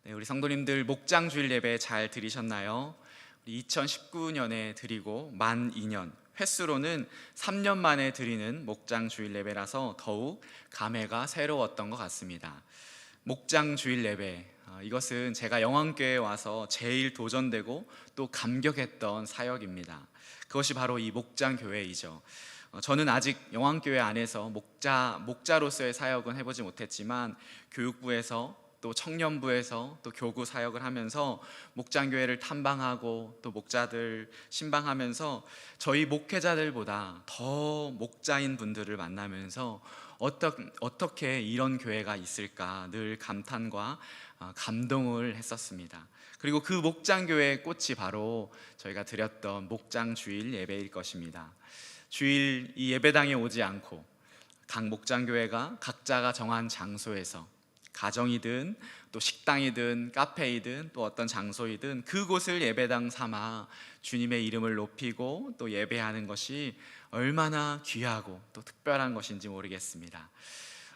네, 우리 성도님들 목장 주일 예배 잘 드리셨나요? 우리 2019년에 드리고 만 2년 횟수로는 3년 만에 드리는 목장 주일 예배라서 더욱 감회가 새로웠던 것 같습니다. 목장 주일 예배, 이것은 제가 영왕교회에 와서 제일 도전되고 또 감격했던 사역입니다. 그것이 바로 이 목장 교회이죠. 저는 아직 영왕교회 안에서 목자로서의 사역은 해보지 못했지만 교육부에서 또 청년부에서 또 교구 사역을 하면서 목장교회를 탐방하고 또 목자들 신방하면서 저희 목회자들보다 더 목자인 분들을 만나면서 어떻게 이런 교회가 있을까 늘 감탄과 감동을 했었습니다. 그리고 그 목장교회의 꽃이 바로 저희가 드렸던 목장주일 예배일 것입니다. 주일 이 예배당에 오지 않고 각 목장교회가 각자가 정한 장소에서 가정이든 또 식당이든 카페이든 또 어떤 장소이든 그곳을 예배당 삼아 주님의 이름을 높이고 또 예배하는 것이 얼마나 귀하고 또 특별한 것인지 모르겠습니다.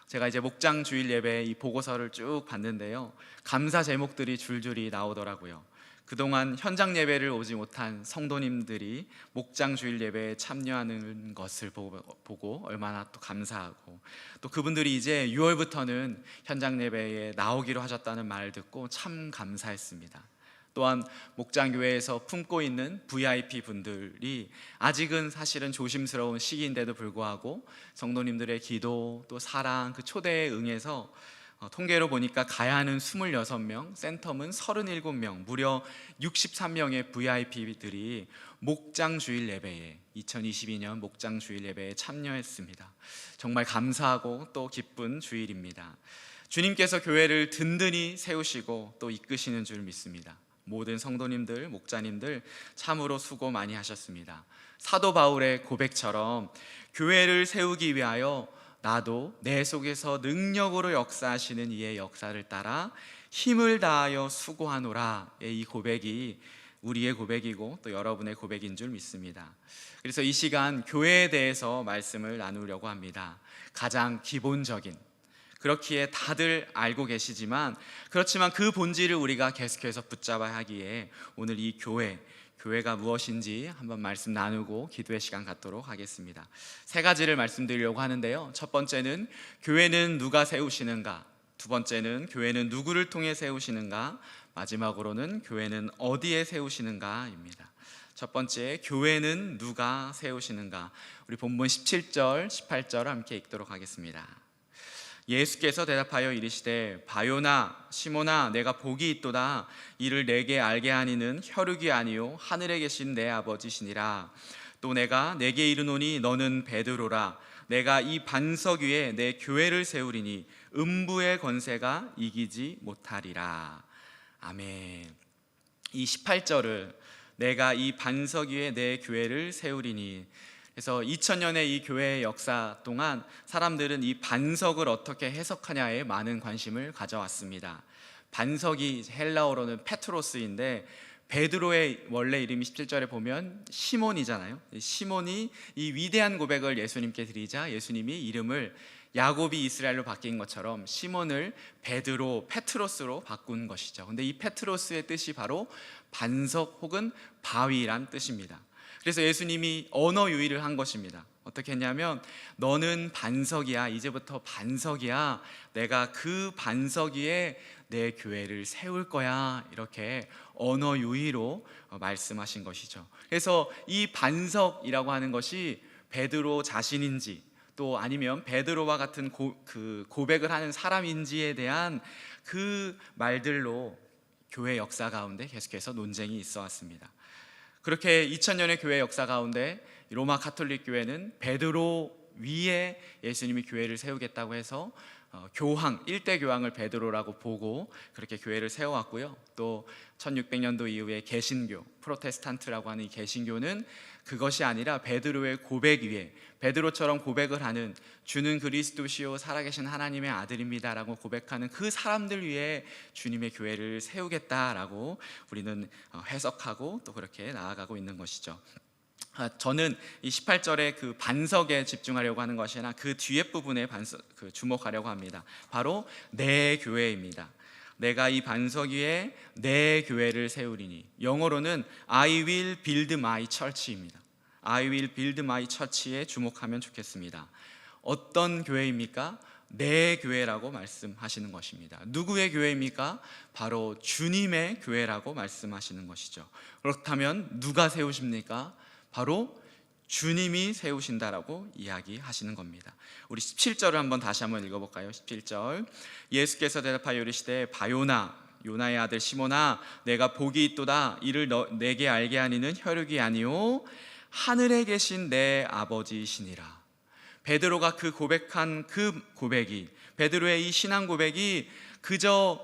제가 이제 목장 주일 예배 이 보고서를 쭉 봤는데요, 감사 제목들이 줄줄이 나오더라고요. 그동안 현장 예배를 오지 못한 성도님들이 목장 주일 예배에 참여하는 것을 보고 얼마나 또 감사하고, 또 그분들이 이제 6월부터는 현장 예배에 나오기로 하셨다는 말을 듣고 참 감사했습니다. 또한 목장교회에서 품고 있는 VIP 분들이 아직은 사실은 조심스러운 시기인데도 불구하고 성도님들의 기도 또 사랑 그 초대에 응해서 통계로 보니까 가야 하는 26명, 센텀은 37명, 무려 63명의 VIP들이 목장 주일 예배에 2022년 목장 주일 예배에 참여했습니다. 정말 감사하고 또 기쁜 주일입니다. 주님께서 교회를 든든히 세우시고 또 이끄시는 줄 믿습니다. 모든 성도님들, 목자님들 참으로 수고 많이 하셨습니다. 사도 바울의 고백처럼 교회를 세우기 위하여 나도 내 속에서 능력으로 역사하시는 이의 역사를 따라 힘을 다하여 수고하노라. 이 고백이 우리의 고백이고 또 여러분의 고백인 줄 믿습니다. 그래서 이 시간 교회에 대해서 말씀을 나누려고 합니다. 가장 기본적인, 그렇기에 다들 알고 계시지만 그렇지만 그 본질을 우리가 계속해서 붙잡아야 하기에 오늘 이 교회가 무엇인지 한번 말씀 나누고 기도의 시간 갖도록 하겠습니다. 세 가지를 말씀드리려고 하는데요, 첫 번째는 교회는 누가 세우시는가, 두 번째는 교회는 누구를 통해 세우시는가, 마지막으로는 교회는 어디에 세우시는가입니다. 첫 번째, 교회는 누가 세우시는가. 우리 본문 17절 18절 함께 읽도록 하겠습니다. 예수께서 대답하여 이르시되 바요나 시몬아 내가 복이 있도다. 이를 내게 알게 하니는 혈육이 아니요 하늘에 계신 내 아버지시니라. 또 내가 내게 이르노니 너는 베드로라. 내가 이 반석 위에 내 교회를 세우리니 음부의 권세가 이기지 못하리라. 아멘. 이 18절을 내가 이 반석 위에 내 교회를 세우리니, 그래서 2000년의 이 교회의 역사 동안 사람들은 이 반석을 어떻게 해석하냐에 많은 관심을 가져왔습니다. 반석이 헬라어로는 페트로스인데 베드로의 원래 이름이 17절에 보면 시몬이잖아요. 시몬이 이 위대한 고백을 예수님께 드리자 예수님이 이름을 야곱이 이스라엘로 바뀐 것처럼 시몬을 베드로, 페트로스로 바꾼 것이죠. 근데 이 페트로스의 뜻이 바로 반석 혹은 바위란 뜻입니다. 그래서 예수님이 언어 유희를 한 것입니다. 어떻게 했냐면 너는 반석이야, 이제부터 반석이야, 내가 그 반석 위에 내 교회를 세울 거야, 이렇게 언어 유희로 말씀하신 것이죠. 그래서 이 반석이라고 하는 것이 베드로 자신인지 또 아니면 베드로와 같은 고백을 하는 사람인지에 대한 그 말들로 교회 역사 가운데 계속해서 논쟁이 있어 왔습니다. 그렇게 2000년의 교회 역사 가운데 로마 가톨릭 교회는 베드로 위에 예수님이 교회를 세우겠다고 해서 교황, 1대 교황을 베드로라고 보고 그렇게 교회를 세워왔고요. 또 1600년도 이후에 개신교, 프로테스탄트라고 하는 이 개신교는 그것이 아니라 베드로의 고백 위에 베드로처럼 고백을 하는 주는 그리스도시요 살아계신 하나님의 아들입니다 라고 고백하는 그 사람들 위에 주님의 교회를 세우겠다라고 우리는 해석하고 또 그렇게 나아가고 있는 것이죠. 저는 이 18절의 그 반석에 집중하려고 하는 것이 아니라 그 뒤에 부분에 주목하려고 합니다. 바로 내 교회입니다. 내가 이 반석 위에 내 교회를 세우리니. 영어로는 I will build my church입니다. I will build my church에 주목하면 좋겠습니다. 어떤 교회입니까? 내 교회라고 말씀하시는 것입니다. 누구의 교회입니까? 바로 주님의 교회라고 말씀하시는 것이죠. 그렇다면 누가 세우십니까? 바로 주님이 세우신다라고 이야기하시는 겁니다. 우리 17절을 다시 한번 읽어볼까요? 17절. 예수께서 대답하여 이르시되 바요나 요나의 아들 시몬아 내가 복이 있도다. 이를 내게 알게 하니는 혈육이 아니요 하늘에 계신 내 아버지시니라. 베드로가 그 고백한 그 고백이, 베드로의 이 신앙 고백이 그저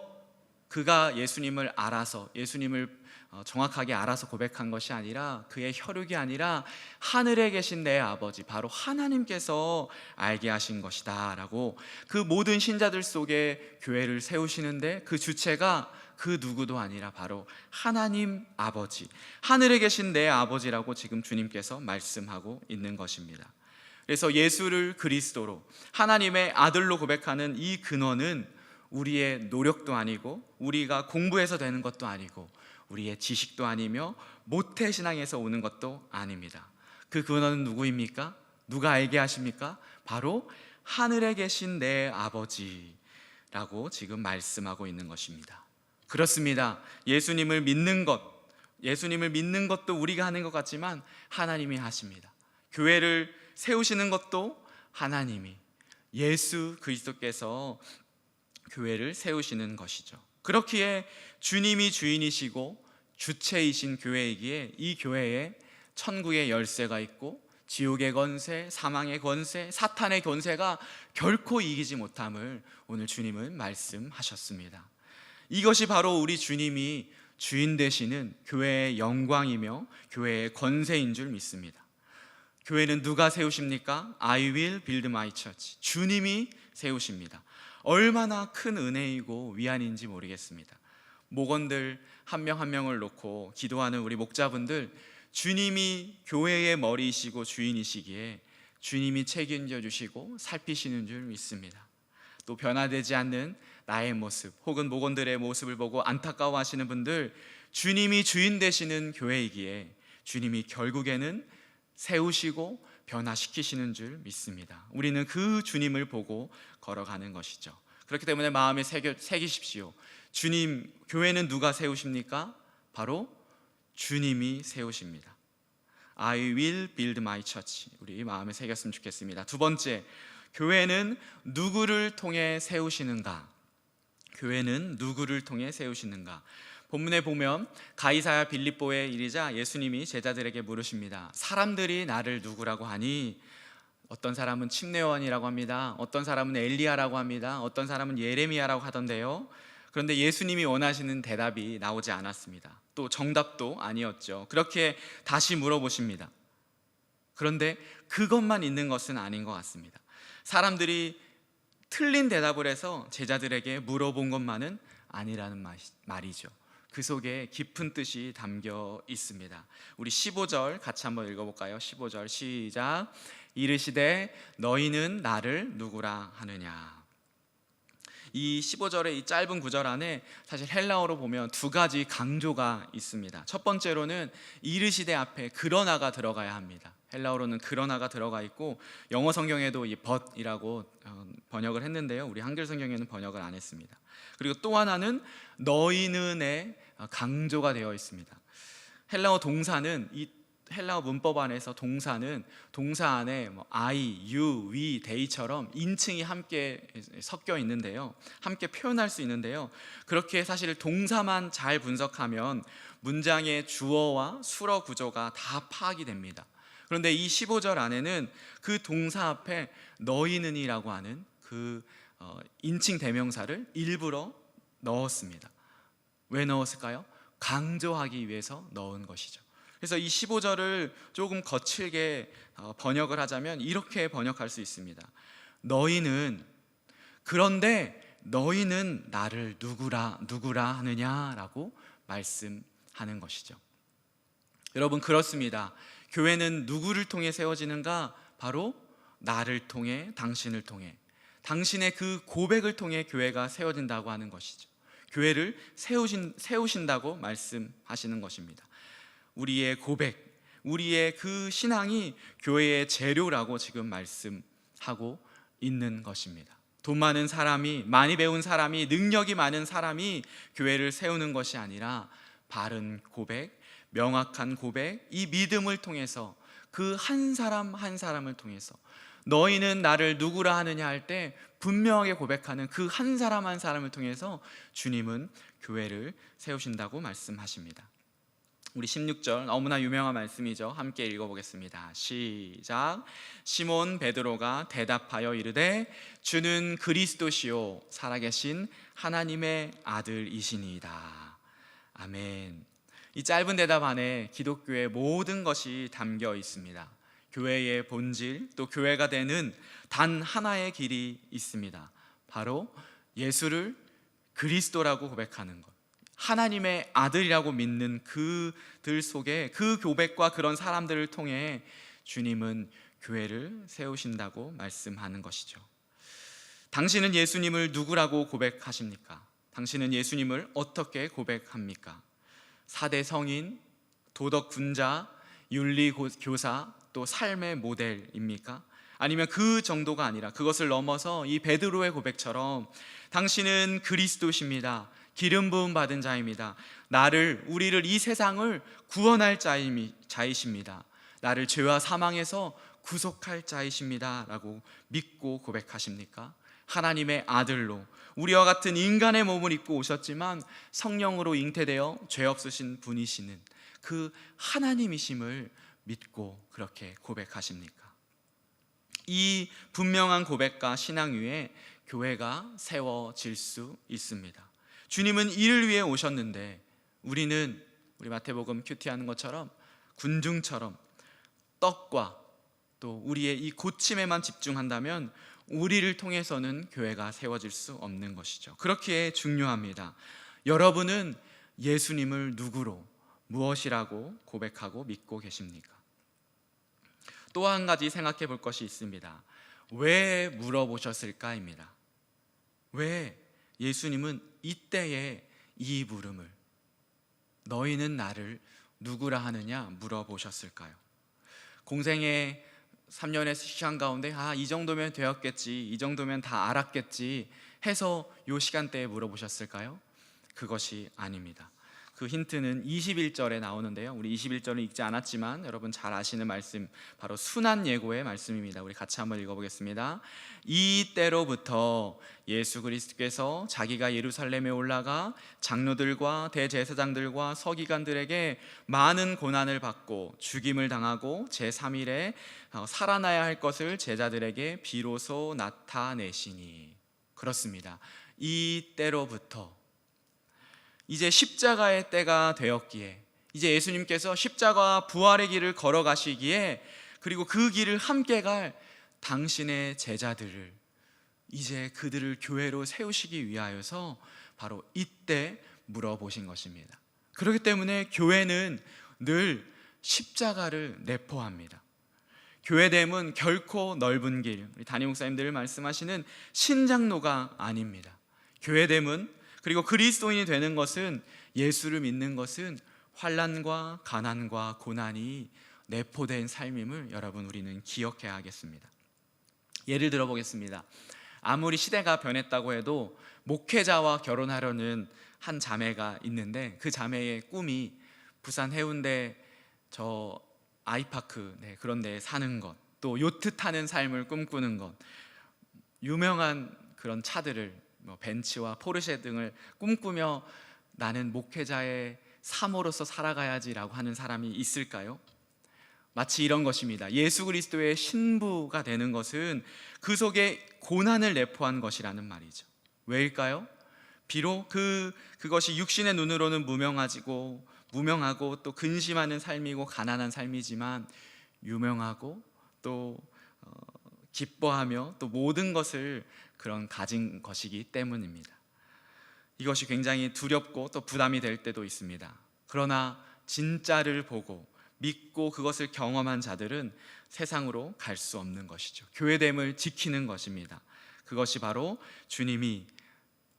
그가 예수님을 알아서, 예수님을 정확하게 알아서 고백한 것이 아니라, 그의 혈육이 아니라 하늘에 계신 내 아버지, 바로 하나님께서 알게 하신 것이다 라고, 그 모든 신자들 속에 교회를 세우시는데 그 주체가 그 누구도 아니라 바로 하나님 아버지, 하늘에 계신 내 아버지라고 지금 주님께서 말씀하고 있는 것입니다. 그래서 예수를 그리스도로, 하나님의 아들로 고백하는 이 근원은 우리의 노력도 아니고, 우리가 공부해서 되는 것도 아니고, 우리의 지식도 아니며 모태신앙에서 오는 것도 아닙니다. 그 근원은 누구입니까? 누가 알게 하십니까? 바로 하늘에 계신 내 아버지라고 지금 말씀하고 있는 것입니다. 그렇습니다. 예수님을 믿는 것도 우리가 하는 것 같지만 하나님이 하십니다. 교회를 세우시는 것도 하나님이, 예수 그리스도께서 교회를 세우시는 것이죠. 그렇기에 주님이 주인이시고 주체이신 교회이기에 이 교회에 천국의 열쇠가 있고 지옥의 권세, 사망의 권세, 사탄의 권세가 결코 이기지 못함을 오늘 주님은 말씀하셨습니다. 이것이 바로 우리 주님이 주인 되시는 교회의 영광이며 교회의 권세인 줄 믿습니다. 교회는 누가 세우십니까? I will build my church. 주님이 세우십니다. 얼마나 큰 은혜이고 위안인지 모르겠습니다. 목원들 한 명 한 명을 놓고 기도하는 우리 목자분들, 주님이 교회의 머리이시고 주인이시기에 주님이 책임져 주시고 살피시는 줄 믿습니다. 또 변화되지 않는 나의 모습 혹은 목원들의 모습을 보고 안타까워하시는 분들, 주님이 주인 되시는 교회이기에 주님이 결국에는 세우시고 변화시키시는 줄 믿습니다. 우리는 그 주님을 보고 걸어가는 것이죠. 그렇기 때문에 마음에 새기십시오. 주님, 교회는 누가 세우십니까? 바로 주님이 세우십니다. I will build my church. 우리 마음에 새겼으면 좋겠습니다. 두 번째, 교회는 누구를 통해 세우시는가? 교회는 누구를 통해 세우시는가? 본문에 보면 가이사야 빌립보의 일이자 예수님이 제자들에게 물으십니다. 사람들이 나를 누구라고 하니? 어떤 사람은 침례요한이라고 합니다. 어떤 사람은 엘리야라고 합니다. 어떤 사람은 예레미야라고 하던데요. 그런데 예수님이 원하시는 대답이 나오지 않았습니다. 또 정답도 아니었죠. 그렇게 다시 물어보십니다. 그런데 그것만 있는 것은 아닌 것 같습니다. 사람들이 틀린 대답을 해서 제자들에게 물어본 것만은 아니라는 말이죠. 그 속에 깊은 뜻이 담겨 있습니다. 우리 15절 같이 한번 읽어볼까요? 15절 시작. 이르시되 너희는 나를 누구라 하느냐. 이 15절의 이 짧은 구절 안에 사실 헬라어로 보면 두 가지 강조가 있습니다. 첫 번째로는 이르시되 앞에 그러나가 들어가야 합니다. 헬라어로는 그러나가 들어가 있고, 영어 성경에도 이 but이라고 번역을 했는데요, 우리 한글 성경에는 번역을 안 했습니다. 그리고 또 하나는 너희는에 강조가 되어 있습니다. 헬라어 동사는, 이 헬라어 문법 안에서 동사는 동사 안에 I, you, we, they처럼 인칭이 함께 섞여 있는데요, 함께 표현할 수 있는데요, 그렇게 사실 동사만 잘 분석하면 문장의 주어와 수어 구조가 다 파악이 됩니다. 그런데 이 15절 안에는 그 동사 앞에 너희는이라고 하는 그 인칭 대명사를 일부러 넣었습니다. 왜 넣었을까요? 강조하기 위해서 넣은 것이죠. 그래서 이 15절을 조금 거칠게 번역을 하자면 이렇게 번역할 수 있습니다. 너희는, 그런데 너희는 나를 누구라 하느냐라고 말씀하는 것이죠. 여러분, 그렇습니다. 교회는 누구를 통해 세워지는가? 바로 나를 통해, 당신을 통해, 당신의 그 고백을 통해 교회가 세워진다고 하는 것이죠. 교회를 세우신다고 말씀하시는 것입니다. 우리의 고백, 우리의 그 신앙이 교회의 재료라고 지금 말씀하고 있는 것입니다. 돈 많은 사람이, 많이 배운 사람이, 능력이 많은 사람이 교회를 세우는 것이 아니라 바른 고백, 명확한 고백, 이 믿음을 통해서 그 한 사람 한 사람을 통해서 너희는 나를 누구라 하느냐 할 때 분명하게 고백하는 그 한 사람 한 사람을 통해서 주님은 교회를 세우신다고 말씀하십니다. 우리 16절 너무나 유명한 말씀이죠. 함께 읽어보겠습니다. 시작. 시몬 베드로가 대답하여 이르되 주는 그리스도시요 살아계신 하나님의 아들이시니이다. 아멘. 이 짧은 대답 안에 기독교의 모든 것이 담겨 있습니다. 교회의 본질, 또 교회가 되는 단 하나의 길이 있습니다. 바로 예수를 그리스도라고 고백하는 것, 하나님의 아들이라고 믿는 그들 속에 그 고백과 그런 사람들을 통해 주님은 교회를 세우신다고 말씀하는 것이죠. 당신은 예수님을 누구라고 고백하십니까? 당신은 예수님을 어떻게 고백합니까? 4대 성인, 도덕 군자, 윤리 교사, 또 삶의 모델입니까? 아니면 그 정도가 아니라 그것을 넘어서 이 베드로의 고백처럼 당신은 그리스도십니다. 기름 부음 받은 자입니다. 우리를 이 세상을 구원할 자이십니다. 나를 죄와 사망에서 구속할 자이십니다 라고 믿고 고백하십니까? 하나님의 아들로 우리와 같은 인간의 몸을 입고 오셨지만 성령으로 잉태되어 죄 없으신 분이시는 그 하나님이심을 믿고 그렇게 고백하십니까? 이 분명한 고백과 신앙 위에 교회가 세워질 수 있습니다. 주님은 이를 위해 오셨는데 우리 마태복음 큐티하는 것처럼 군중처럼 떡과 또 우리의 이 고침에만 집중한다면 우리를 통해서는 교회가 세워질 수 없는 것이죠. 그렇기에 중요합니다. 여러분은 예수님을 누구로, 무엇이라고 고백하고 믿고 계십니까? 또 한 가지 생각해 볼 것이 있습니다. 왜 물어보셨을까입니다. 왜 예수님은 이때에 이 물음을 너희는 나를 누구라 하느냐 물어보셨을까요? 공생의 3년의 시간 가운데 이 정도면 되었겠지, 이 정도면 다 알았겠지 해서 이 시간대에 물어보셨을까요? 그것이 아닙니다. 그 힌트는 21절에 나오는데요. 우리 21절은 읽지 않았지만 여러분 잘 아시는 말씀, 바로 순환 예고의 말씀입니다. 우리 같이 한번 읽어보겠습니다. 이때로부터 예수 그리스도께서 자기가 예루살렘에 올라가 장로들과 대제사장들과 서기관들에게 많은 고난을 받고 죽임을 당하고 제3일에 살아나야 할 것을 제자들에게 비로소 나타내시니. 그렇습니다. 이때로부터 이제 십자가의 때가 되었기에, 이제 예수님께서 십자가와 부활의 길을 걸어가시기에, 그리고 그 길을 함께 갈 당신의 제자들을, 이제 그들을 교회로 세우시기 위하여서 바로 이때 물어보신 것입니다. 그렇기 때문에 교회는 늘 십자가를 내포합니다. 교회됨은 결코 넓은 길, 우리 담임 목사님들 말씀하시는 신장로가 아닙니다. 교회됨은, 그리고 그리스도인이 되는 것은, 예수를 믿는 것은 환난과 가난과 고난이 내포된 삶임을 여러분 우리는 기억해야 하겠습니다. 예를 들어 보겠습니다. 아무리 시대가 변했다고 해도 목회자와 결혼하려는 한 자매가 있는데 그 자매의 꿈이 부산 해운대 저 아이파크 그런 데에 사는 것, 또 요트 타는 삶을 꿈꾸는 것, 유명한 그런 차들을 벤츠와 포르쉐 등을 꿈꾸며 나는 목회자의 사모로서 살아가야지라고 하는 사람이 있을까요? 마치 이런 것입니다. 예수 그리스도의 신부가 되는 것은 그 속에 고난을 내포한 것이라는 말이죠. 왜일까요? 비록 그것이 육신의 눈으로는 무명하고 또 근심하는 삶이고 가난한 삶이지만 유명하고 또 기뻐하며 또 모든 것을 그런 가진 것이기 때문입니다. 이것이 굉장히 두렵고 또 부담이 될 때도 있습니다. 그러나 진짜를 보고 믿고 그것을 경험한 자들은 세상으로 갈 수 없는 것이죠. 교회됨을 지키는 것입니다. 그것이 바로 주님이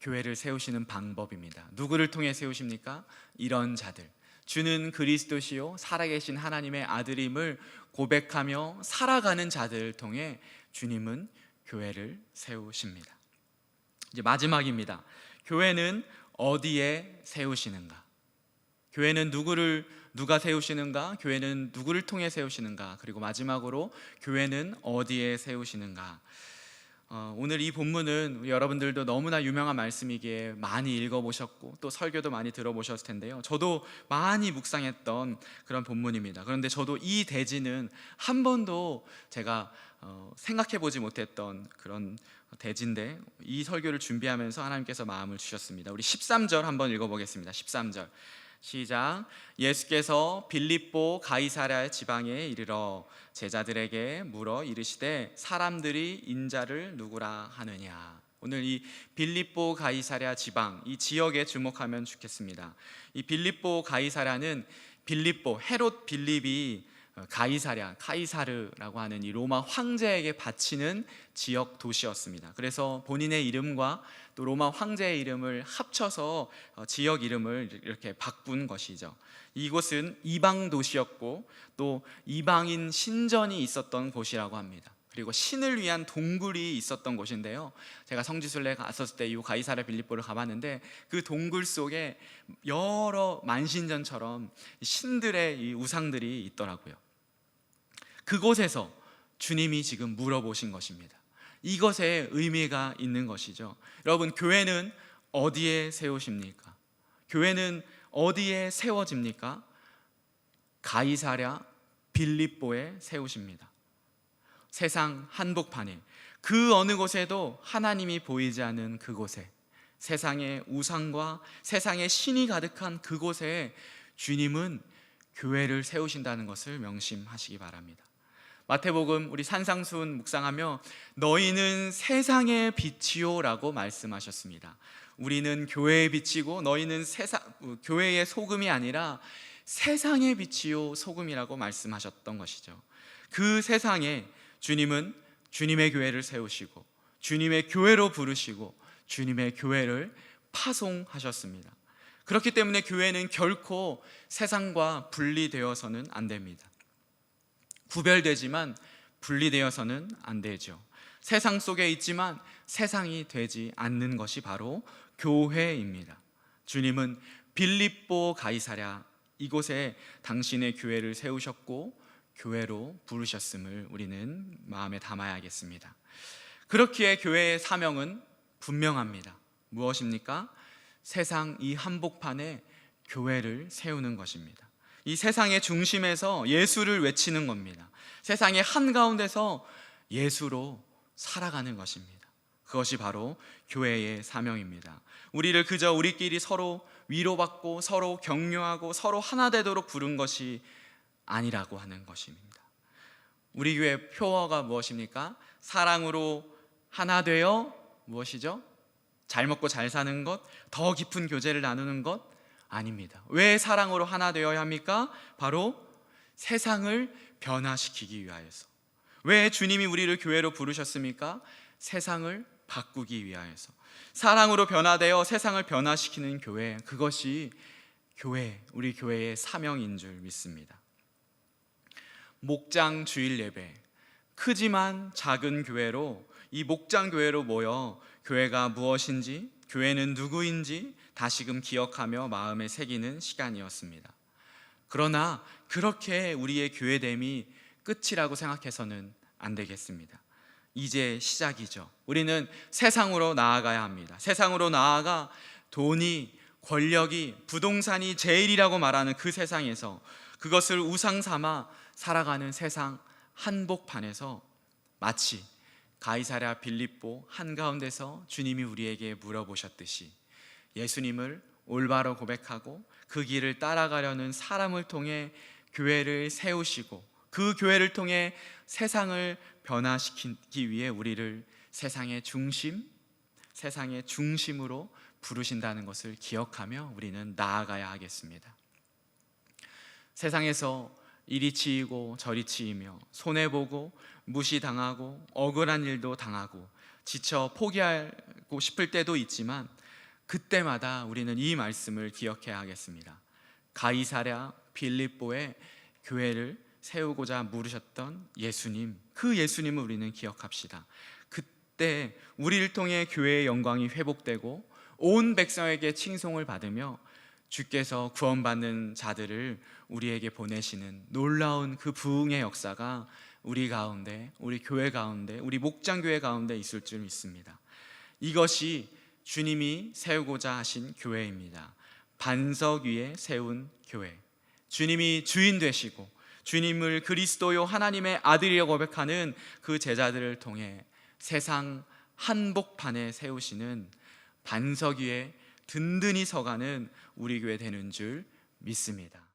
교회를 세우시는 방법입니다. 누구를 통해 세우십니까? 이런 자들, 주는 그리스도시요 살아계신 하나님의 아들임을 고백하며 살아가는 자들을 통해 주님은 교회를 세우십니다. 이제 마지막입니다. 교회는 어디에 세우시는가? 교회는 누가 세우시는가? 교회는 누구를 통해 세우시는가? 그리고 마지막으로 교회는 어디에 세우시는가? 오늘 이 본문은 여러분들도 너무나 유명한 말씀이기에 많이 읽어보셨고 또 설교도 많이 들어보셨을 텐데요, 저도 많이 묵상했던 그런 본문입니다. 그런데 저도 이 대지는 한 번도 제가 생각해보지 못했던 그런 대지인데, 이 설교를 준비하면서 하나님께서 마음을 주셨습니다. 우리 13절 한번 읽어보겠습니다. 13절 시작. 예수께서 빌립보 가이사랴 지방에 이르러 제자들에게 물어 이르시되 사람들이 인자를 누구라 하느냐. 오늘 이 빌립보 가이사랴 지방, 이 지역에 주목하면 좋겠습니다. 이 빌립보 가이사랴는 빌립보, 헤롯 빌립이 카이사르라고 하는 이 로마 황제에게 바치는 지역 도시였습니다. 그래서 본인의 이름과 또 로마 황제의 이름을 합쳐서 지역 이름을 이렇게 바꾼 것이죠. 이곳은 이방 도시였고 또 이방인 신전이 있었던 곳이라고 합니다. 그리고 신을 위한 동굴이 있었던 곳인데요, 제가 성지순례 갔었을 때 이 가이사랴 빌립보를 가봤는데 그 동굴 속에 여러 만신전처럼 신들의 이 우상들이 있더라고요. 그곳에서 주님이 지금 물어보신 것입니다. 이것에 의미가 있는 것이죠. 여러분, 교회는 어디에 세우십니까? 교회는 어디에 세워집니까? 가이사랴 빌립보에 세우십니다. 세상 한복판에, 그 어느 곳에도 하나님이 보이지 않는 그곳에, 세상의 우상과 세상의 신이 가득한 그곳에 주님은 교회를 세우신다는 것을 명심하시기 바랍니다. 마태복음 우리 산상수훈 묵상하며 너희는 세상의 빛이요 라고 말씀하셨습니다. 우리는 교회의 빛이고 너희는 교회의 소금이 아니라 세상의 빛이요 소금이라고 말씀하셨던 것이죠. 그 세상에 주님은 주님의 교회를 세우시고 주님의 교회로 부르시고 주님의 교회를 파송하셨습니다. 그렇기 때문에 교회는 결코 세상과 분리되어서는 안 됩니다. 구별되지만 분리되어서는 안 되죠. 세상 속에 있지만 세상이 되지 않는 것이 바로 교회입니다. 주님은 빌립보 가이사랴 이곳에 당신의 교회를 세우셨고 교회로 부르셨음을 우리는 마음에 담아야겠습니다. 그렇기에 교회의 사명은 분명합니다. 무엇입니까? 세상 이 한복판에 교회를 세우는 것입니다. 이 세상의 중심에서 예수를 외치는 겁니다. 세상의 한가운데서 예수로 살아가는 것입니다. 그것이 바로 교회의 사명입니다. 우리를 그저 우리끼리 서로 위로받고 서로 격려하고 서로 하나 되도록 부른 것이 아니라고 하는 것입니다. 우리 교회 표어가 무엇입니까? 사랑으로 하나 되어 무엇이죠? 잘 먹고 잘 사는 것, 더 깊은 교제를 나누는 것 아닙니다. 왜 사랑으로 하나 되어야 합니까? 바로 세상을 변화시키기 위하여서. 왜 주님이 우리를 교회로 부르셨습니까? 세상을 바꾸기 위하여서. 사랑으로 변화되어 세상을 변화시키는 교회, 그것이 교회, 우리 교회의 사명인 줄 믿습니다. 목장 주일 예배, 크지만 작은 교회로, 이 목장 교회로 모여 교회가 무엇인지, 교회는 누구인지 다시금 기억하며 마음에 새기는 시간이었습니다. 그러나 그렇게 우리의 교회됨이 끝이라고 생각해서는 안 되겠습니다. 이제 시작이죠. 우리는 세상으로 나아가야 합니다. 세상으로 나아가 돈이, 권력이, 부동산이 제일이라고 말하는 그 세상에서 그것을 우상 삼아 살아가는 세상 한복판에서 마치 가이사랴 빌립보 한가운데서 주님이 우리에게 물어보셨듯이 예수님을 올바로 고백하고 그 길을 따라가려는 사람을 통해 교회를 세우시고 그 교회를 통해 세상을 변화시키기 위해 우리를 세상의 중심으로 부르신다는 것을 기억하며 우리는 나아가야 하겠습니다. 세상에서 이리 치이고 저리 치이며 손해보고 무시당하고 억울한 일도 당하고 지쳐 포기하고 싶을 때도 있지만 그때마다 우리는 이 말씀을 기억해야 하겠습니다. 가이사랴 빌립보에 교회를 세우고자 물으셨던 예수님, 그 예수님을 우리는 기억합시다. 그때 우리를 통해 교회의 영광이 회복되고 온 백성에게 칭송을 받으며 주께서 구원받는 자들을 우리에게 보내시는 놀라운 그 부흥의 역사가 우리 가운데, 우리 교회 가운데, 우리 목장교회 가운데 있을 줄 믿습니다. 이것이 주님이 세우고자 하신 교회입니다. 반석 위에 세운 교회, 주님이 주인 되시고 주님을 그리스도요 하나님의 아들이라고 고백하는 그 제자들을 통해 세상 한복판에 세우시는 반석 위에 든든히 서가는 우리 교회 되는 줄 믿습니다.